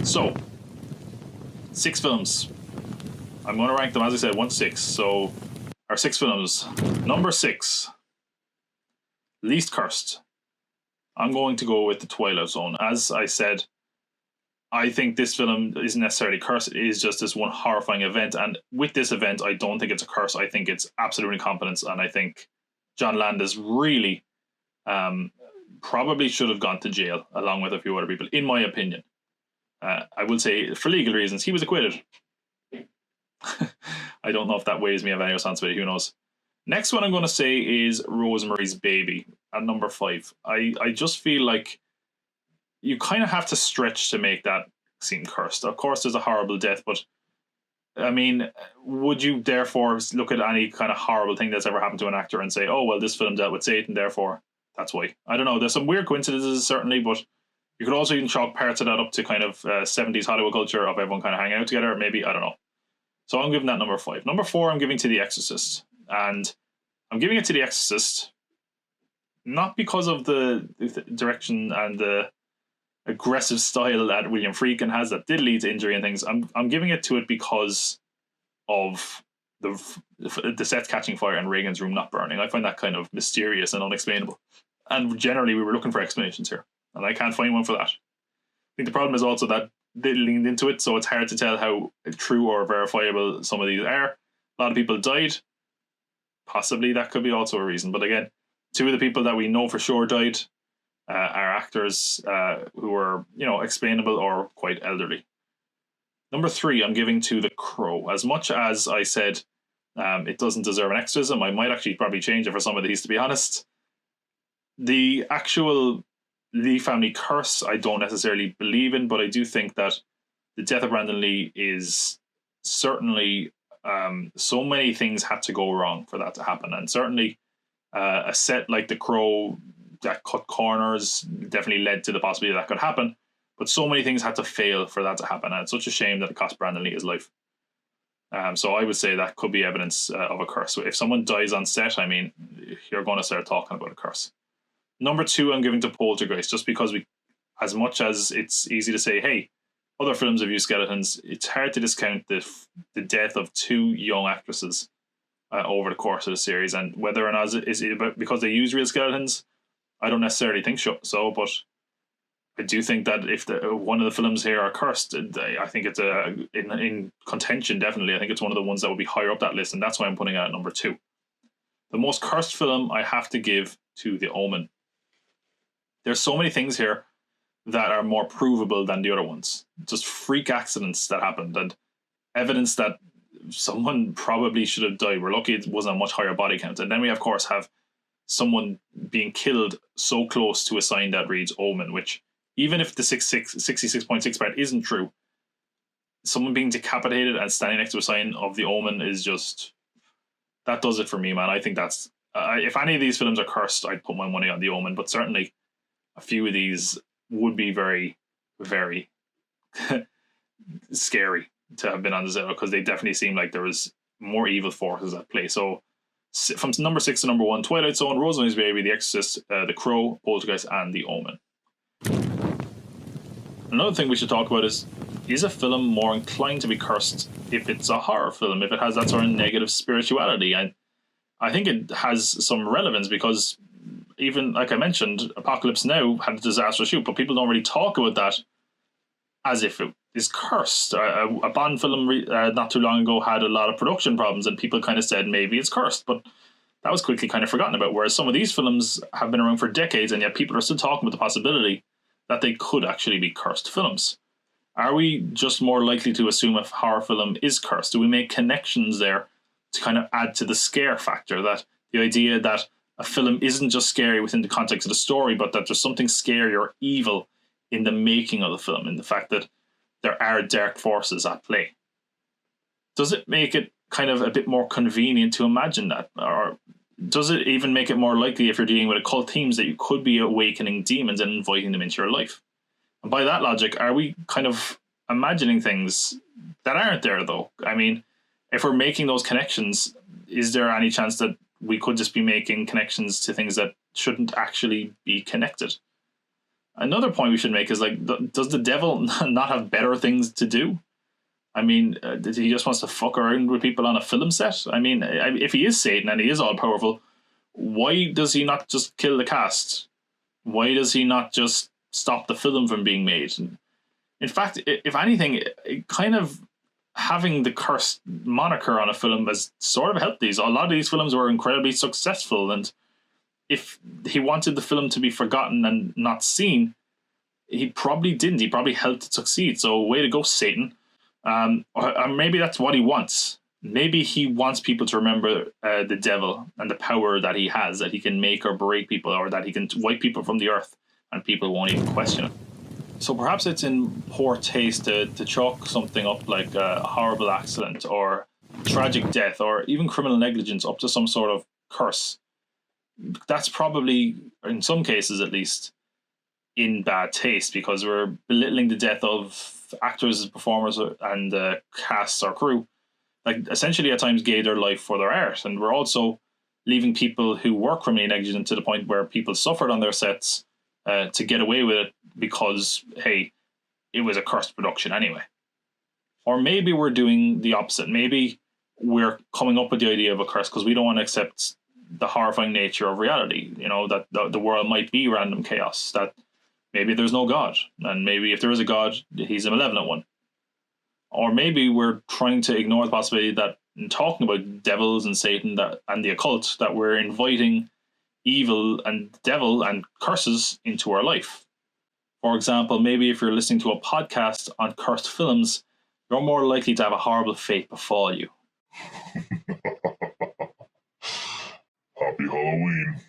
So, 6 films. I'm going to rank them, as I said, 1 to 6. So, our 6 films. Number 6, least cursed. I'm going to go with The Twilight Zone. As I said, I think this film isn't necessarily cursed. It is just this one horrifying event. And with this event, I don't think it's a curse. I think it's absolute incompetence. And I think John Landis really probably should have gone to jail along with a few other people, in my opinion. I will say, for legal reasons, he was acquitted. I don't know if that weighs me of any responsibility. Who knows? Next one I'm going to say is Rosemary's Baby at number 5. I just feel like you kind of have to stretch to make that seem cursed. Of course, there's a horrible death, but I mean, would you therefore look at any kind of horrible thing that's ever happened to an actor and say, oh, well, this film dealt with Satan, therefore that's why? I don't know. There's some weird coincidences, certainly, but you could also even chalk parts of that up to kind of 70s Hollywood culture of everyone kind of hanging out together. Maybe, I don't know. So I'm giving that number 5. Number 4, I'm giving to The Exorcist. And I'm giving it to The Exorcist not because of the direction and the aggressive style that William Friedkin has that did lead to injury and things. I'm giving it to it because of the sets catching fire and Reagan's room not burning. I find that kind of mysterious and unexplainable. And generally, we were looking for explanations here, and I can't find one for that. I think the problem is also that they leaned into it, so it's hard to tell how true or verifiable some of these are. A lot of people died. Possibly that could be also a reason. But again, 2 of the people that we know for sure died are actors who were, explainable or quite elderly. Number 3, I'm giving to The Crow. As much as I said it doesn't deserve an exorcism, I might actually probably change it for some of these, to be honest. The actual Lee family curse, I don't necessarily believe in, but I do think that the death of Brandon Lee is certainly so many things had to go wrong for that to happen. And certainly a set like The Crow that cut corners definitely led to the possibility that could happen. But so many things had to fail for that to happen. And it's such a shame that it cost Brandon Lee his life. So I would say that could be evidence of a curse. So if someone dies on set, I mean, you're going to start talking about a curse. Number 2, I'm giving to Poltergeist, just because as much as it's easy to say, hey, other films have used skeletons, it's hard to discount the death of 2 young actresses over the course of the series. And whether or not is it because they use real skeletons, I don't necessarily think so, but I do think that if one of the films here are cursed, I think it's in contention, definitely. I think it's one of the ones that would be higher up that list, and that's why I'm putting it at number 2. The most cursed film I have to give to The Omen. There's so many things here that are more provable than the other ones. Just freak accidents that happened and evidence that someone probably should have died. We're lucky it wasn't a much higher body count. And then we, of course, have someone being killed so close to a sign that reads Omen, which even if the 66.6 part isn't true, someone being decapitated and standing next to a sign of the Omen is just, that does it for me, man. I think that's, if any of these films are cursed, I'd put my money on the Omen, but certainly a few of these would be very, very scary to have been on the zero, because they definitely seem like there was more evil forces at play. So from number 6 to number 1, Twilight Zone, Rosemary's Baby, The Exorcist, The Crow, Poltergeist, and The Omen. Another thing we should talk about is a film more inclined to be cursed if it's a horror film, if it has that sort of negative spirituality? And I think it has some relevance, because even, like I mentioned, Apocalypse Now had a disastrous shoot, but people don't really talk about that as if it is cursed. A Bond film not too long ago had a lot of production problems, and people kind of said maybe it's cursed, but that was quickly kind of forgotten about, whereas some of these films have been around for decades, and yet people are still talking about the possibility that they could actually be cursed films. Are we just more likely to assume a horror film is cursed? Do we make connections there to kind of add to the scare factor, that the idea that a film isn't just scary within the context of the story, but that there's something scary or evil in the making of the film, in the fact that there are dark forces at play? Does it make it kind of a bit more convenient to imagine that? Or does it even make it more likely, if you're dealing with occult themes, that you could be awakening demons and inviting them into your life? And by that logic, are we kind of imagining things that aren't there, though? I mean, if we're making those connections, is there any chance that we could just be making connections to things that shouldn't actually be connected? Another point we should make is like, does the devil not have better things to do? I mean, did he just wants to fuck around with people on a film set? I mean, if he is Satan and he is all powerful, why does he not just kill the cast? Why does he not just stop the film from being made? In fact, if anything, it kind of having the cursed moniker on a film has sort of helped these. A lot of these films were incredibly successful, and if he wanted the film to be forgotten and not seen, he probably didn't. He probably helped it succeed. So, way to go, Satan. Or maybe that's what he wants. Maybe he wants people to remember the devil and the power that he has, that he can make or break people, or that he can wipe people from the earth and people won't even question it. So perhaps it's in poor taste to chalk something up like a horrible accident or tragic death or even criminal negligence up to some sort of curse. That's probably, in some cases at least, in bad taste, because we're belittling the death of actors, performers, and casts or crew. Like, essentially at times gave their life for their art. And we're also leaving people who were criminally negligent to the point where people suffered on their sets to get away with it because, hey, it was a cursed production anyway. Or maybe we're doing the opposite. Maybe we're coming up with the idea of a curse because we don't want to accept the horrifying nature of reality, you know, that the world might be random chaos, that maybe there's no God, and maybe if there is a God, he's a malevolent one. Or maybe we're trying to ignore the possibility that in talking about devils and Satan and the occult, that we're inviting evil and devil and curses into our life. For example, maybe if you're listening to a podcast on cursed films, you're more likely to have a horrible fate befall you. Happy Halloween.